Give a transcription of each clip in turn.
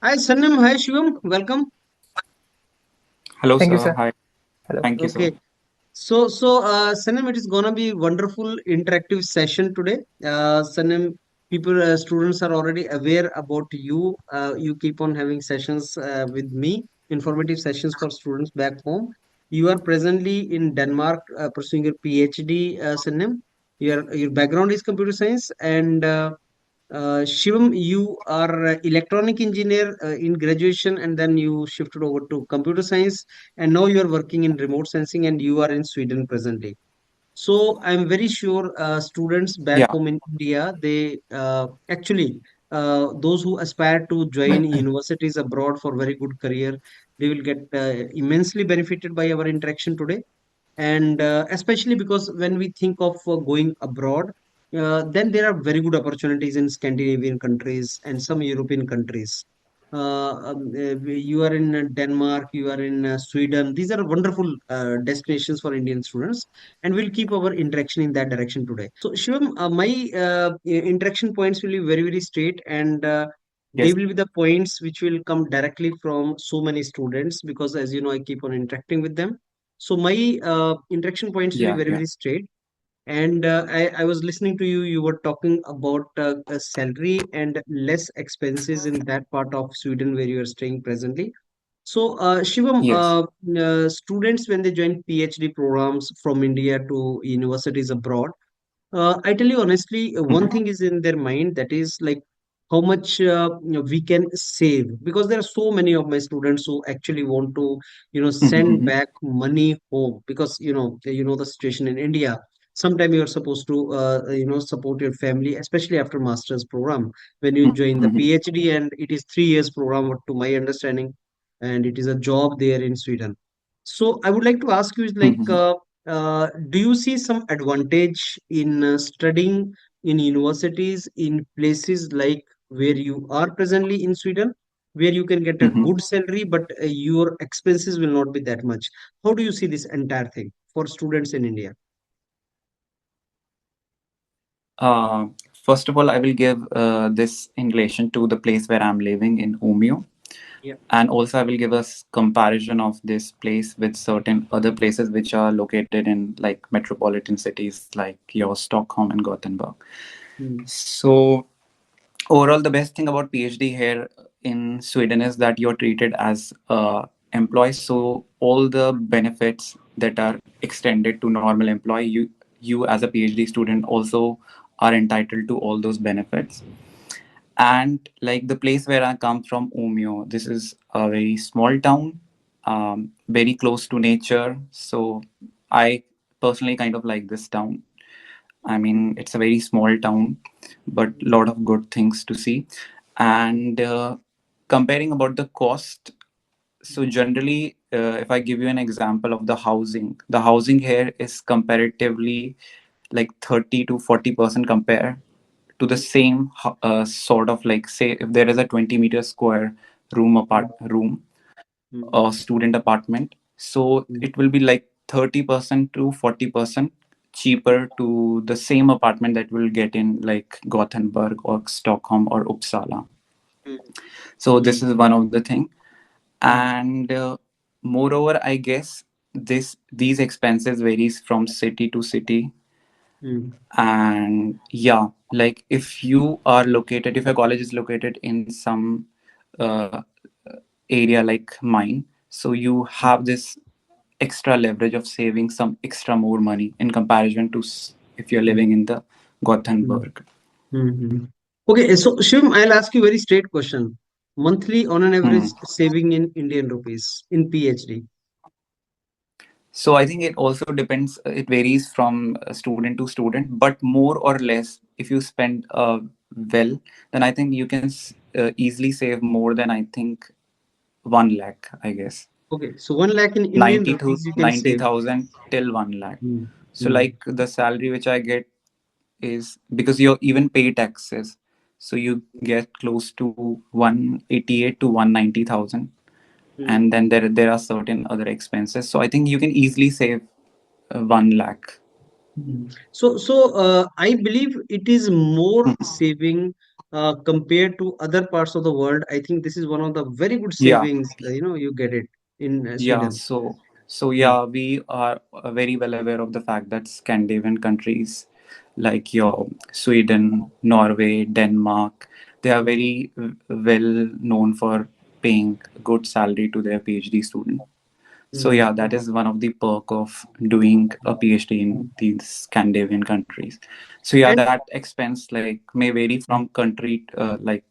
Hi Sanam, hi Shivam, welcome. Hello, Thank you, sir. sir. Hi. Hello. Thank you, sir. Okay, so Sanam, it is gonna be wonderful interactive session today. Sanam, students are already aware about you. You keep on having sessions with me, informative sessions for students back home. You are presently in Denmark pursuing your PhD, Sanam. Your background is computer science, and Shivam, you are electronic engineer in graduation, and then you shifted over to computer science, and now you are working in remote sensing, and you are in Sweden presently. So I'm very sure students back Yeah. home in India, they actually those who aspire to join universities abroad for very good career, they will get immensely benefited by our interaction today. And especially because when we think of going abroad, then there are very good opportunities in Scandinavian countries and some European countries. You are in Denmark, you are in Sweden. These are wonderful destinations for Indian students, and we'll keep our interaction in that direction today. So, Shivam, my interaction points will be very, very straight, and they Yes. will be the points which will come directly from so many students because, as you know, I keep on interacting with them. So my interaction points will be Yeah. very, Yeah. very straight. And I was listening to you. You were talking about a salary and less expenses in that part of Sweden where you are staying presently. So, Shivam, Yes. students when they join PhD programs from India to universities abroad, I tell you honestly, one Mhm. thing is in their mind that is like how much we can save because there are so many of my students who actually want to send Mhm. back money home because the situation in India. Sometime you are supposed to support your family, especially after master's program when you join the Mhm. PhD, and it is 3 years program to my understanding, and it is a job there in Sweden. So I would like to ask you is like. Mhm. Do you see some advantage in studying in universities in places like where you are presently in Sweden, where you can get a Mhm. good salary, but your expenses will not be that much? How do you see this entire thing for students in India? Uh, First of all, I will give this in relation to the place where I'm living in Umeå. Yeah. And also, I will give us comparison of this place with certain other places which are located in like metropolitan cities like your Stockholm and Gothenburg. Mm, So overall, the best thing about PhD here in Sweden is that you're treated as a employee. So all the benefits that are extended to normal employee, you as a PhD student also are entitled to all those benefits. And like the place where I come from, Umeå, this is a very small town, very close to nature. So I personally kind of like this town. I mean, it's a very small town, but a lot of good things to see. And comparing about the cost, so generally, if I give you an example of the housing here is comparatively like 30 to 40% compare to the same sort of like say if there is a 20-meter square room mm, or student apartment, so mm, it will be like 30% to 40% cheaper to the same apartment that we'll get in like Gothenburg or Stockholm or Uppsala. mm, So this mm, is one of the thing. mm, And moreover, I guess these expenses varies from city to city. mm, And yeah, like if your college is located in some uh, area like mine, so you have this extra leverage of saving some extra more money in comparison to if you're mm, living in the mm, Gothenburg. mm. Okay, so Shivam, I'll ask you a very straight question. Monthly, on an average, Hmm. saving in Indian rupees in PhD. So I think it also depends, it varies from student to student, but more or less, if you spend well, then I think you can easily save more than I think 1 lakh, I guess. Okay, so 1 lakh in Indian 90 to rupees you can save. 90,000 till 1 lakh. Mm, So mm, like the salary which I get is because you even pay taxes. So you get close to 188 to 190,000. mm, And then there are certain other expenses. So I think you can easily save 1 lakh. mm. So I believe it is more Mhm. saving compared to other parts of the world. I think this is one of the very good Yeah. savings. You get it in Yeah, Sweden. so Mm, yeah, we are very well aware of the fact that Scandinavian countries like your Sweden, Norway, Denmark, they are mm, very well known for paying good salary to their PhD student. So mm, yeah, that is one of the perk of doing a PhD in mm. these Scandinavian countries. So yeah, And that expense like may vary from country, like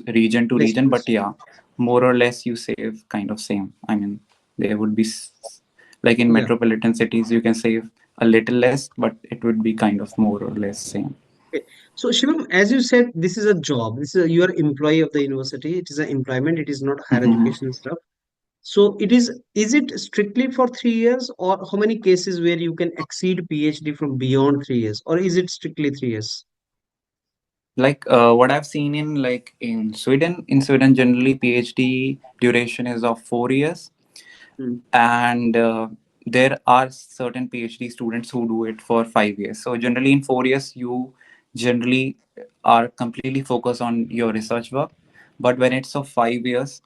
region to place to region, but place. yeah, more or less you save kind of same. I mean, there would be like in Yeah. metropolitan cities you can save a little less, but it would be kind of more or less same. Okay. So Shivam, as you said, this is a job. You are employee of the university. It is an employment. It is not higher Mhm. education stuff. So is it strictly for 3 years, or how many cases where you can exceed PhD from beyond 3 years, or is it strictly 3 years? Like what I've seen in like in Sweden generally PhD duration is of 4 years, Mm, and there are certain PhD students who do it for 5 years. So generally, in 4 years, you generally are completely focused on your research work. But when it's of 5 years,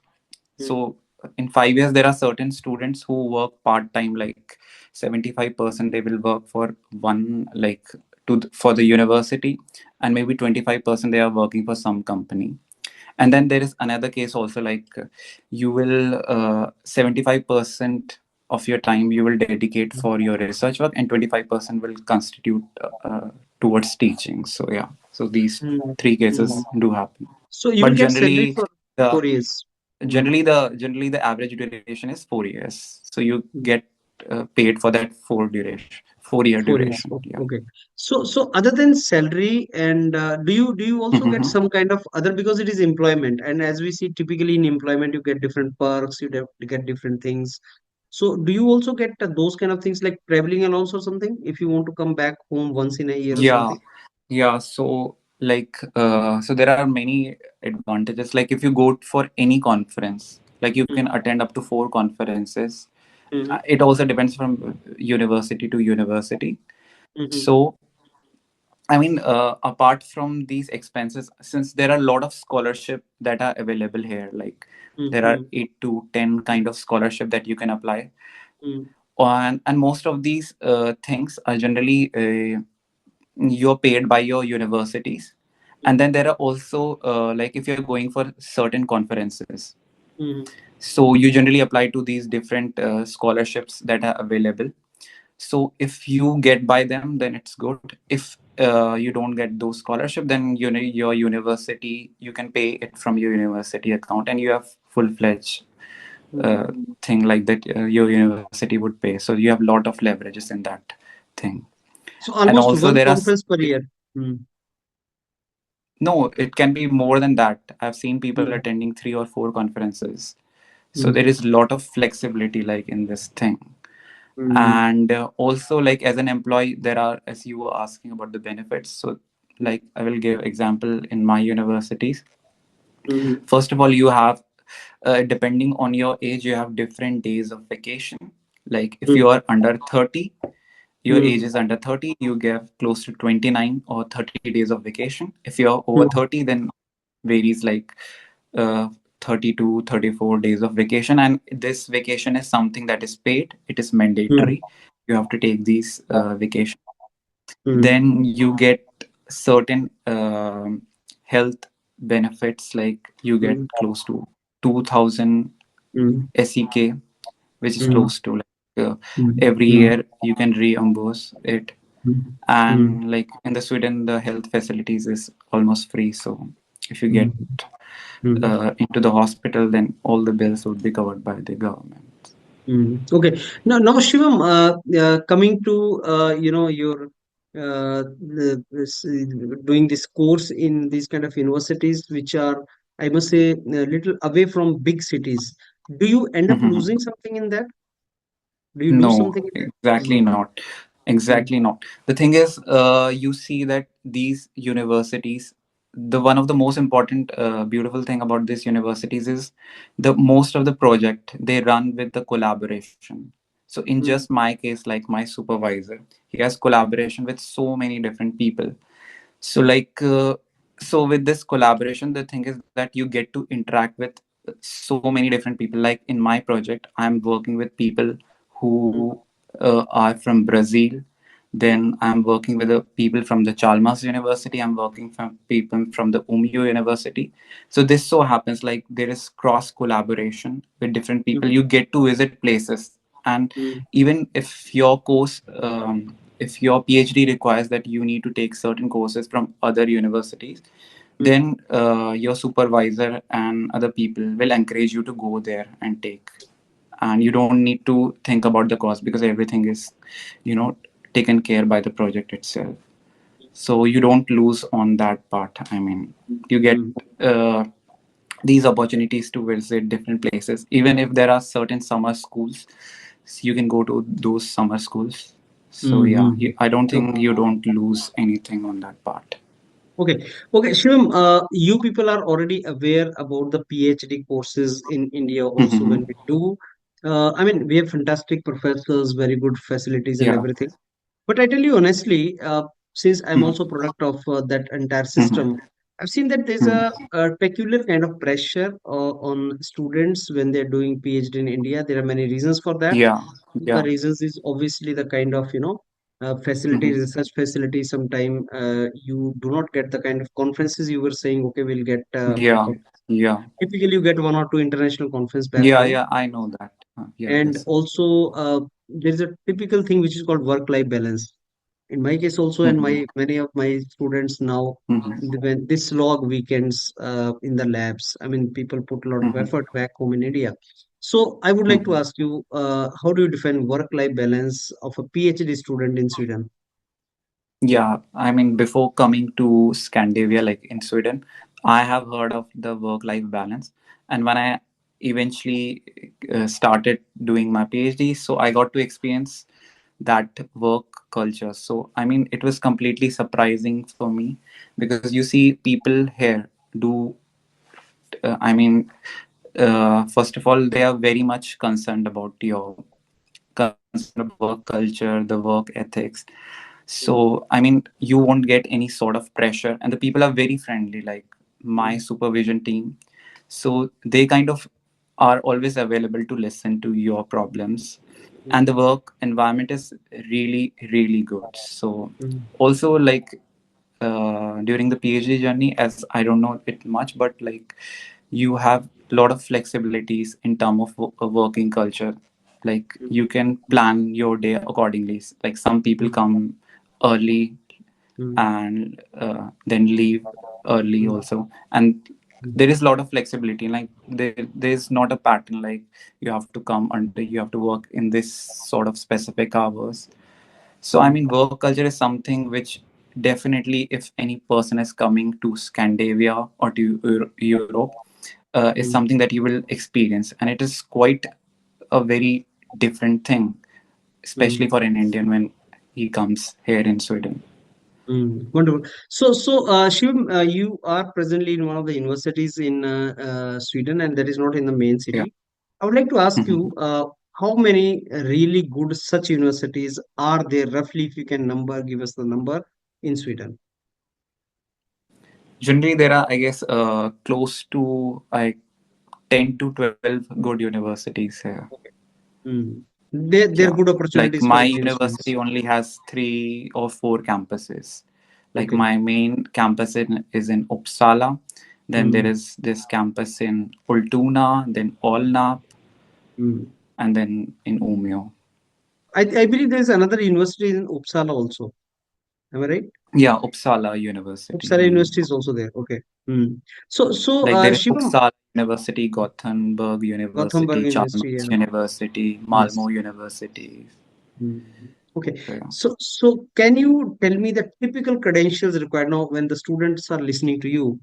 mm, so in 5 years, there are certain students who work part time, like 75% they will work for one like for the university, and maybe 25% they are working for some company. And then there is another case also, like you will 75% of your time you will dedicate for your research work, and 25% will constitute towards teaching. So yeah, so these mm, three cases mm. do happen. So you But will get salary generally for the 4 years. Mm, generally the average duration is 4 years, so you mm. get paid for that 4 year 4 years. duration. Yeah. Okay. So other than salary, and do you also get Mhm. some kind of other, because it is employment, and as we see typically in employment, you get different perks, you get different things. So do you also get those kind of things like traveling allowance or something if you want to come back home once in a year or Yeah, something? yeah. So like, so there are many advantages. Like if you go for any conference, like you can Mm, attend up to 4 conferences. mhm, It also depends from university to university. mhm, So I mean, apart from these expenses, since there are a lot of scholarship that are available here, like there are mhm, 8 to 10 kind of scholarship that you can apply, mhm, and most of these things are generally you're paid by your universities. And then mhm, there are also like if you're going for certain conferences, mhm, so you generally apply to these different scholarships that are available. So if you get by them, then it's good. If you don't get those scholarship, then you know your university, you can pay it from your university account, and you have full-fledged mhm. thing like that your university would pay. So you have a lot of leverages in that thing. So And almost also one there are conference per year. Mm, no, it can be more than that. I've seen people mm, attending 3 or 4 conferences. So there mm, is a lot of flexibility like in this thing. mm, And also like as an employee, there are, as you were asking about the benefits. So like I will give example in my universities. mm, First of all, you have depending on your age, you have different days of vacation. Like if you mm, are under 30, your age mm, is under 30, you get close to 29 or 30 days of vacation. If you're over mm, 30, then varies like uh, 32 34 days of vacation. And this vacation is something that is paid, it is mm, mandatory. You have to take these vacation. mm, Then you get certain health benefits, like you get mm, close to 2000 mm, SEK, which is mm, close to like mm, every mm, year you can reimburse it. mm, mm, And like in the Sweden, the health facilities is almost free. So if you get mm, mm. into the hospital, then all the bills would be covered by the government. Okay. Now, Shivam, coming to your doing this course in these kind of universities, which are, I must say, a little away from big cities. Do you end up losing something in that? Do you lose No, something in that? exactly No. not. Mm, Exactly not. The thing is, you see that these universities, the one of the most important, beautiful thing about these universities is the most of the project they run with the collaboration. So in just mm, my case, like my supervisor, he has collaboration with so many different people. So like So with this collaboration, the thing is that you get to interact with so many different people. Like in my project, I'm working with people Mm, who are from Brazil. mm, Then I'm working with the people from the Chalmers University. I'm working from people from the UMU University. So this so happens like there is cross collaboration with different mm, people. You get to visit places, and mm, even if your PhD requires that you need to take certain courses from other universities, mm, then your supervisor and other people will encourage you to go there and take, and you don't need to think about the cost because everything is, you know, taken care by the project itself. So you don't lose on that part. I mean, you get mm, uh, these opportunities to visit different places. Even if there are certain summer schools, you can go to those summer schools. So mm, yeah, mm. I don't think Okay. you don't lose anything on that part. Okay, okay, Shivam, you people are already aware about the PhD courses in India also Hmm. when we do. I mean, we have fantastic professors, very good facilities and Yeah. everything. But I tell you honestly, since I'm Hmm. also product of that entire Hmm. system, I've seen that there's a peculiar kind of pressure on students when they're doing PhD in India. There are many reasons for that. Yeah. The Yeah. reasons is obviously the kind of facilities, Hmm. research facilities. Sometime you do not get the kind of conferences you were saying. Okay, we'll get Yeah. Yeah. typically you get one or two international conference back Yeah. home, Yeah. I know that. Yeah. and Yes. also there's a typical thing which is called work-life balance. In my case also, and Hmm. my many of my students now, Hmm. when this log weekends in the labs, I mean, people put a lot of Hmm. effort back home in India. So I would like to Hmm. ask you, how do you define work-life balance of a PhD student in Sweden? Yeah, I mean, before coming to Scandinavia, like in Sweden, I have heard of the work-life balance. And when I eventually started doing my PhD, so I got to experience that work culture. So, I mean, it was completely surprising for me because you see people here do, I mean, first of all, they are very much concerned about your concerned about the work culture, the work ethics. Mm, So, I mean, you won't get any sort of pressure, and the people are very friendly, like my mm, supervision team. So, they kind of are always available to listen to your problems, and mm, the work environment is really, really good. So, mm, also, like during the PhD journey, as I don't know it much, but like you have a lot of flexibilities in term of a working culture. Like mm, you can plan your day accordingly. Like some people mm, come early mm, and then leave early mm, also, and mm, there is a lot of flexibility. Like there's not a pattern like you have to come under, you have to work in this sort of specific hours. So, I mm, mean, work culture is something which definitely, if any person is coming to Scandinavia or to Europe, is mm, something that you will experience. And it is quite a very different thing, mm. especially for an Indian when he comes here in Sweden. Wonderful. Shivam, you are presently in one of the universities in Sweden, and that is not in the main Yeah. city. I would like to ask Mhm. you, how many really good such universities are there, roughly, if you can number, give us the number in Sweden? Generally, there are, I guess, close to like 10 to 12 good universities here. Okay. Mm. There Yeah, are good like opportunities for my Indian university students. only has 3 or 4 campuses. Like Okay. my main campus is in Uppsala. Then there Mm. is this campus in Ultuna, then Olnap, Mm. and then in Umeå. I believe there is another university in Uppsala also. Am I right? Yeah, Uppsala University, Uppsala you mean. University is also there. Okay. Mm. Like there is Shivam, Uppsala University, Gothenburg University, Gothenburg University, Chalmers yeah. University, Yes. Malmo University. Mm. Okay. So yeah. So can you tell me the typical credentials required now when the students are listening to you?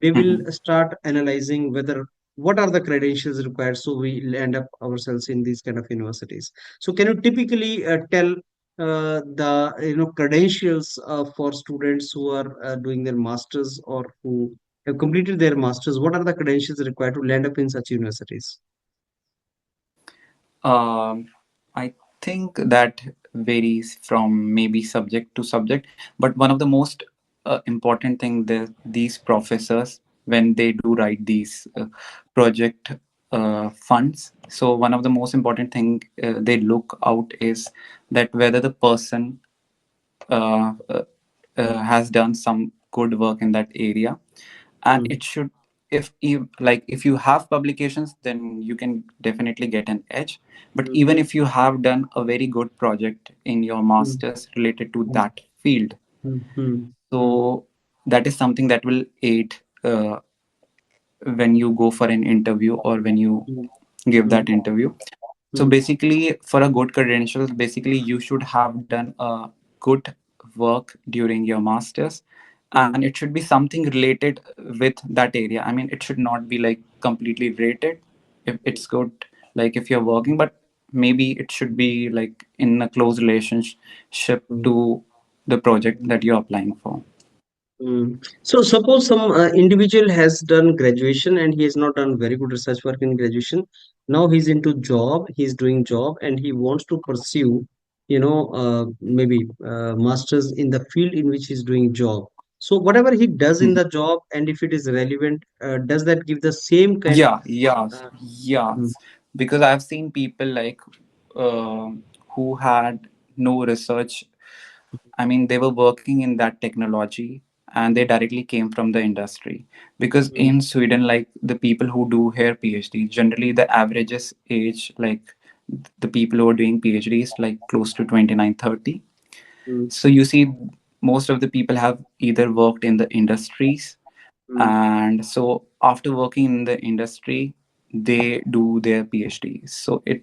They will Mhm. start analyzing whether what are the credentials required so we land up ourselves in these kind of universities. So can you typically tell the credentials for students who are doing their masters or who have completed their masters? What are the credentials required to land up in such universities? Um, I think that varies from maybe subject to subject, but one of the most important thing that these professors, when they do write these project funds, so one of the most important thing they look out is that whether the person uh, uh, has done some good work in that area, and mm, it should, if you like, if you have publications, then you can definitely get an edge. But mm, even if you have done a very good project in your mm, masters related to mm, that field, mm, mm, mm, so that is something that will aid when you go for an interview or when you mm, give that mm, interview. So mm, basically, for a good credentials, basically you should have done a good work during your masters, and mm, it should be something related with that area. I mean, it should not be like completely related. If it's good, like if you're working, but maybe it should be like in a close relationship mm. to the project that you're applying for. Mm. So suppose some individual has done graduation and he has not done very good research work in graduation. Now he's into job, he's doing job and he wants to pursue, maybe masters in the field in which he's doing job. So whatever he does in Mhm. the job and if it is relevant, does that give the same kind of Yeah, yeah, uh, yeah. mm, Because I've seen people like who had no research. I mean, they were working in that technology and they directly came from the industry. Because mm, in Sweden, like the people who do here PhD, generally the averages age, like the people who are doing PhD is like close to 29, 30. mm, So you see, most of the people have either worked in the industries, mm, and so after working in the industry they do their PhD. So it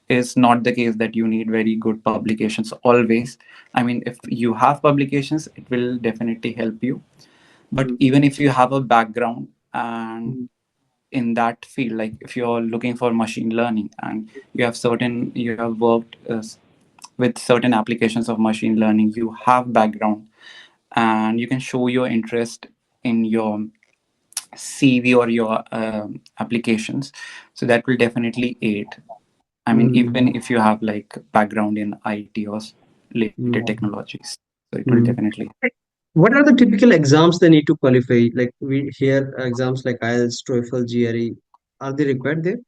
is not the case that you need very good publications always. I mean, if you have publications, it will definitely help you. But mm, even if you have a background and mm, in that field, like if you're looking for machine learning and you have worked with certain applications of machine learning, you have background and you can show your interest in your CV or your applications. So that will definitely aid. I mean, mm, even if you have like background in IT or related mm, technologies, so it will mm. definitely. What are the typical exams they need to qualify? Like we hear exams like IELTS, TOEFL, GRE. Are they required there?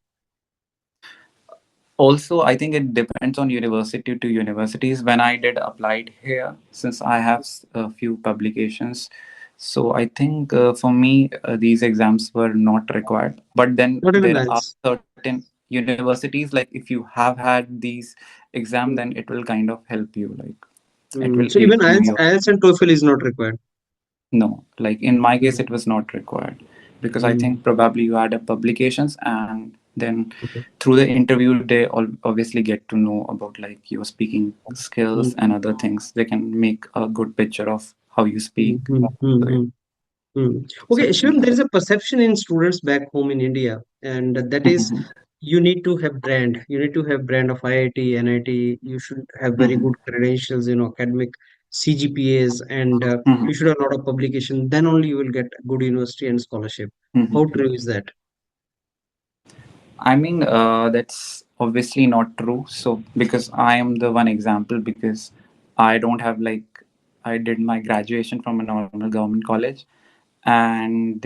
Also, I think it depends on university to universities. When I did applied here, since I have a few publications, so I think for me these exams were not required. But then Not even there are IELTS. certain universities, like if you have had these exam, then Mm, it will kind of help you. Like it mm. will So aid even in IELTS, your. IELTS and TOEFL is not required. No, like in my case, Mm, it was not required because I mm. think probably you had a publications, and then Okay. through the interview they obviously get to know about like your speaking skills and Mm, other things. They can make a good picture of how you mm, speak. mm, mm, So, mm, mm. so Okay, Shivam, there is a perception in students back home in India, and that is Mhm, you need to have brand. You need to have brand of IIT, NIT. You should have very mhm, good credentials, academic CGPAs, and mhm, you should have a lot of publication. Then only you will get good university and scholarship. How mhm. true is that? I mean, that's obviously not true. So, because I am the one example, because I don't have like, I did my graduation from a normal government college, and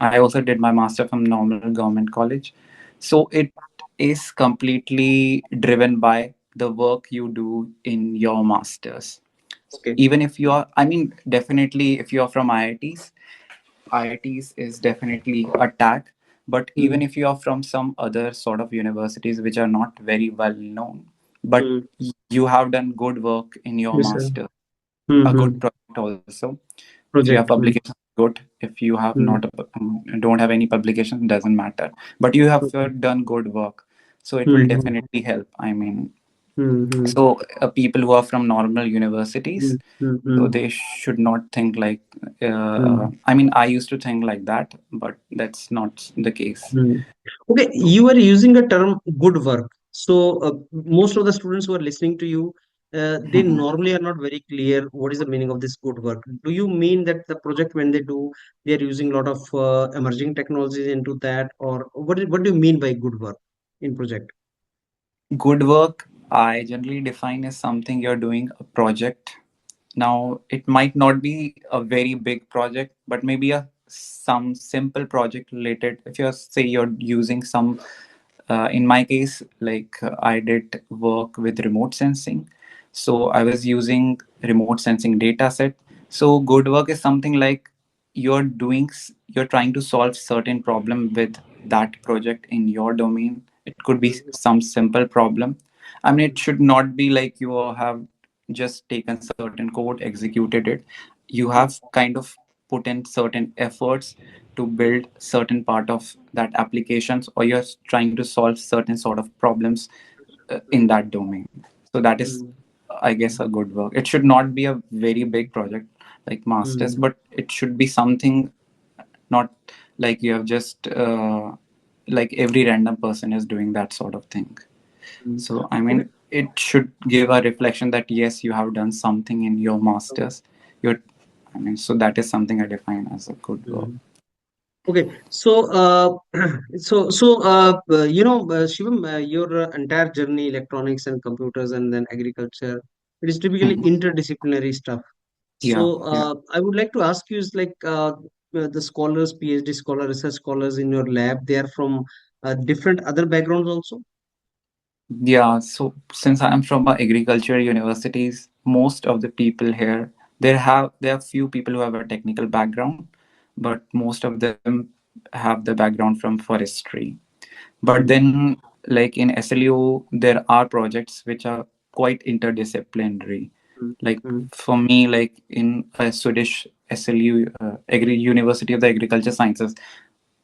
I also did my master from normal government college. So, it is completely driven by the work you do in your masters. Okay. Even if you are, I mean, definitely if you are from IITs, IITs is definitely a tag. But even Mm, if you are from some other sort of universities which are not very well known, but mm. you have done good work in your Yes, sir. master, a good Mm-hmm. project also. If you have Project. Mm, publications, good. If you have not mm, don't have any publications, doesn't matter. But you have okay. done good work, so it will Mm-hmm. definitely help. I mean, Mm-hmm. so people who are from normal universities, so Mm-hmm. they should not think like Mm-hmm. I mean, I used to think like that, but that's not the case. Mm. Okay, you are using the term good work. So, most of the students who are listening to you, they Mhm. normally are not very clear what is the meaning of this good work. Do you mean that the project when they do, they are using a lot of emerging technologies into that, or what do you mean by good work in project? Good work, I generally define as something you're doing a project Now, it might not be a very big project, but maybe a some simple project related. If you're say you're using some, in my case, like I did work with remote sensing, so I was using remote sensing data set. So good work is something like you're trying to solve certain problem with that project in your domain. It could be some simple problem. I mean, it should not be like you have just taken certain code, executed it. You have kind of put in certain efforts to build certain part of that applications, or you're trying to solve certain sort of problems in that domain. So that is, I guess, a good work. It should not be a very big project like masters, but it should be something not like you have just like every random person is doing that sort of thing. So, I Okay. mean, it should give a reflection that yes, you have done something in your masters. You're, I mean, so that is something I define as a good work. Mhm. Okay, so Shivam, your entire journey, electronics and computers, and then agriculture, it is typically Mhm. interdisciplinary stuff. Yeah, So yeah, I would like to ask you, is like the scholars, PhD scholar, research scholars in your lab, they are from different other backgrounds also. yeah. So since I'm from agriculture universities, most of the people here there are few people who have a technical background, but most of them have the background from forestry. But Mm, then, like in SLU, there are projects which are quite interdisciplinary. mm, Like mm, for me, like in a Swedish SLU, University of the Agriculture Sciences,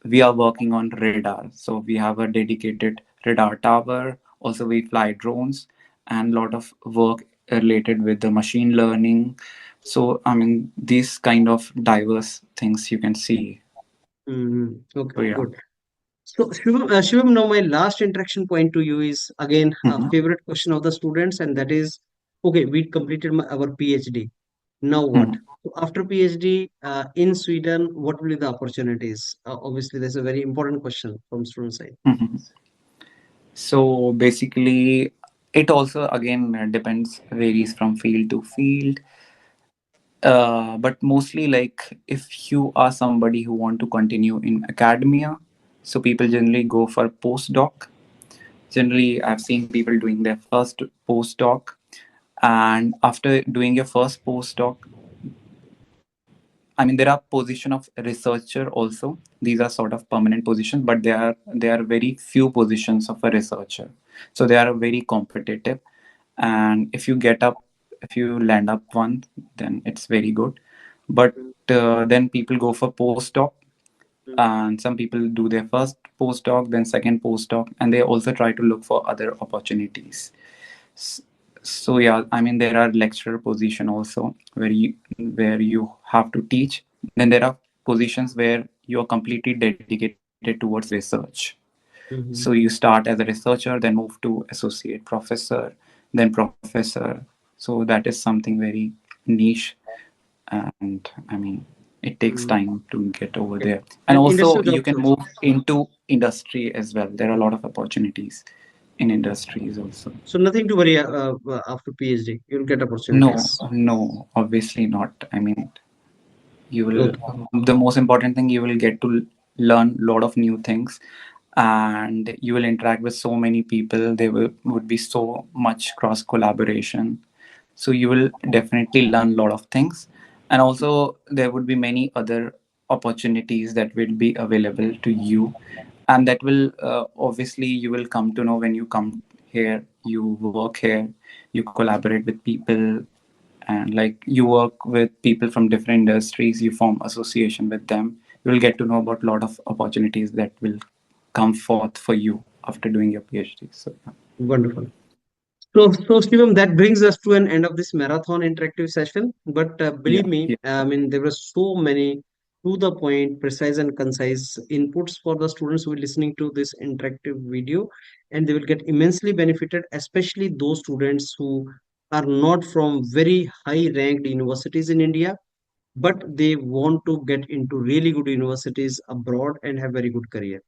we are working on radar. So we have a dedicated radar tower. Also, we fly drones and a lot of work related with the machine learning. So, I mean, these kind of diverse things you can see. Okay, So, yeah. good. So, Shivam, now my last interaction point to you is again a Mhm. favorite question of the students, and that is, okay, we completed our PhD. Now what? Mhm. So after PhD in Sweden, what will be the opportunities? Obviously, that's a very important question from student side. Mhm. So basically, it also again depends, varies from field to field. But mostly, like if you are somebody who want to continue in academia, so people generally go for postdoc. Generally, I've seen people doing their first postdoc, and after doing your first postdoc, I mean, there are position of researcher also. These are sort of permanent positions, but there are very few positions of a researcher. So they are very competitive. And if you land up one, then it's very good. But then people go for postdoc, and some people do their first postdoc, then second postdoc, and they also try to look for other opportunities. S- So yeah, I mean there are lecturer position also where you have to teach. Then there are positions where you're completely dedicated towards research. So you Mhm. start as a researcher, then move to associate professor, then professor. So that is something very niche, and I mean it takes Mhm. time to get over Okay. there. And And also industrial you jobs can also. move into industry as well. There are a lot of opportunities in industries also. So nothing to worry after PhD. You'll get No, opportunities. no, obviously not. I mean, you will, Okay. the most important thing, you will get to learn a lot of new things, and you will interact with so many people. There would be so much cross collaboration. So you will definitely learn a lot of things. And also, there would be many other opportunities that will be available to you. And that will obviously you will come to know when you come here, you work here, you collaborate with people, and like you work with people from different industries, you form association with them, you will get to know about a lot of opportunities that will come forth for you after doing your PhD. So yeah. Wonderful. So, Shivam, that brings us to an end of this marathon interactive session. But Yeah, believe me, yeah, I mean, there were so many to the point, precise and concise inputs for the students who are listening to this interactive video, and they will get immensely benefited, especially those students who are not from very high ranked universities in India, but they want to get into really good universities abroad and have very good career.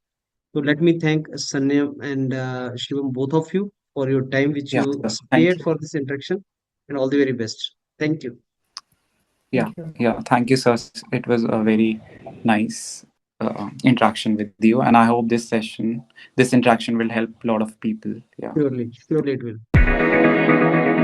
So let me thank Sanyam and Shivam, both of you, for your time which yeah, you sir. Thank spared you. for this interaction, and all the very best. Thank you. Yeah, yeah. Thank you, sir. It was a very nice interaction with you, and I hope this interaction will help a lot of people. Yeah. Surely, surely it will.